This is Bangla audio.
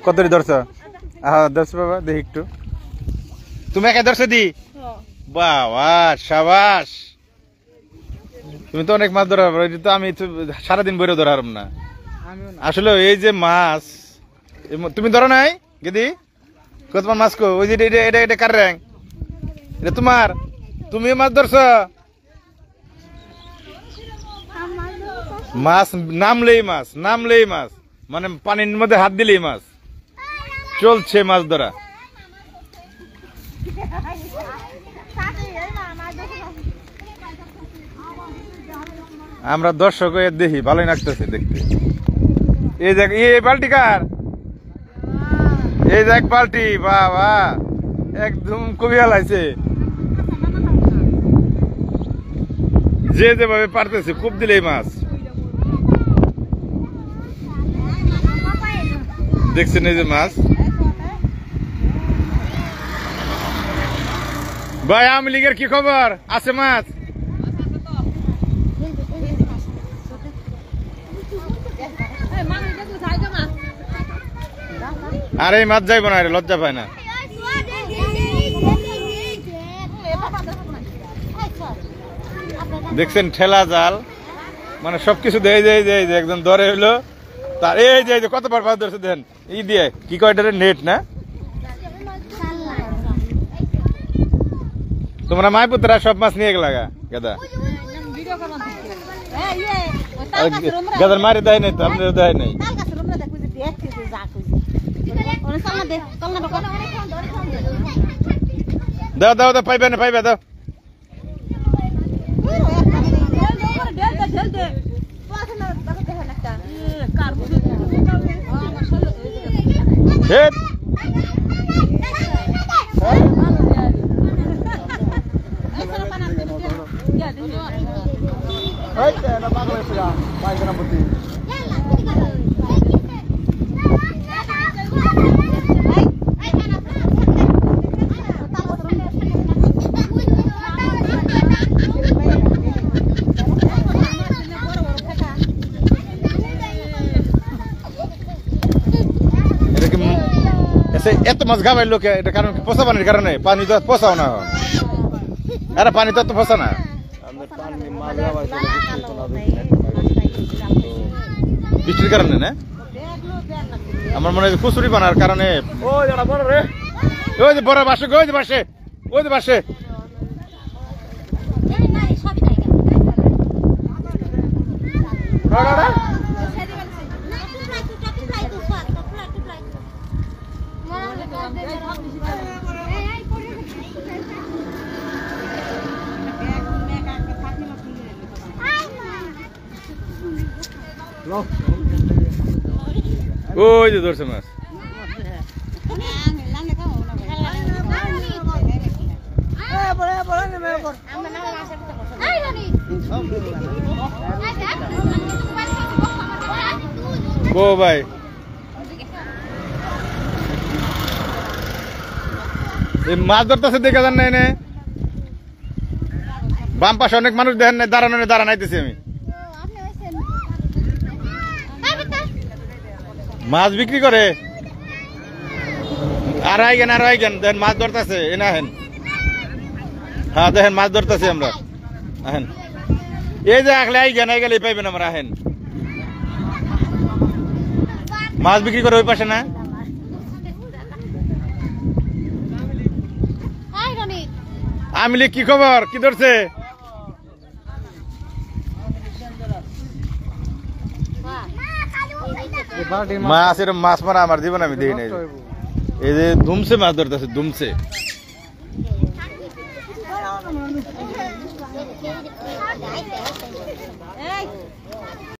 কত ধরছ? ধরছ বাবা, দেখি একটু। তুমি একা ধরছো দি? বাবা সাবাস, তুমি তো অনেক মাছ ধরার। তো আমি সারাদিন বইরে ধরার না আসলে। এই যে মাছ তুমি ধরো নাই গেদি, তোমার মাছ কো? ওই যে এটা কার র্যাং? এটা তোমার? তুমি মাছ ধরছ? মাছ নামলেই মাছ, নামলেই মাছ, মানে পানির মধ্যে হাত দিলেই মাছ। চলছে মাছ ধরা। আমরা দর্শক দেখি, ভালোই লাগতেছে দেখতে। এই দেখ, এই বালটি কার? এই দেখ বালটি, বাবা একদম কবি হালাইছে। যে যেভাবে পারতেছে কূপ দিলেই মাছ। দেখছেন এই যে মাছ। ভাই আওয়ামী লীগের কি খবর? আছে মাছ? আরে মাছ যাইব না, লজ্জা পায় না। দেখছেন ঠেলা জাল, মানে সবকিছু দেয় একদম ধরে হইলো তার। এই যে কতবার মাছ ধরছে দেন ই দিয়ে, কি কয় নেট না? তোমরা মাইপুতরা সব মাছ নিয়ে গেলা গাদা, গাদার মারি দেয় নাই তো, আপনার দেয় নাই। দাও দাও দাও, পাইবে না, পাইবে দাও। এত মাছ গাবাই লোকে, এটা কারণ পোষা পানির কারণে। পানি তো পোষাও না, আরে পানি তো পোষা না। বৃষ্টির কারণে না, আমার মনে হয় খুচুরি বানার কারণে। ওই যে বড় বাসে, ওই যে বাসে, ওই যে বাসে। ওই যে ধরছে মাছ। ও ভাই এই মাছ ধরতেছে দেখা যান না, বাম পাশে অনেক মানুষ দেখেন না, দাঁড়ানাইতেছি আমি। মাছ বিক্রি করে আর আইগেন দেখেন মাছ ধরতেছে। এনে আহেন, হ্যাঁ দেখেন মাছ ধরতেছি আমরা। আহেন, এই যে আখলে আইগেন, আইগেলে পাইবেন আমরা। আহেন, মাছ বিক্রি করে ওই পাশে না। আমিলি কি খবর? কি ধরছে? মাছ, এরকম মাছ মারা আমার জীবন আমি দেখি নাই। এই যে ধুমছে মাছ ধরতেছে, ধুমছে।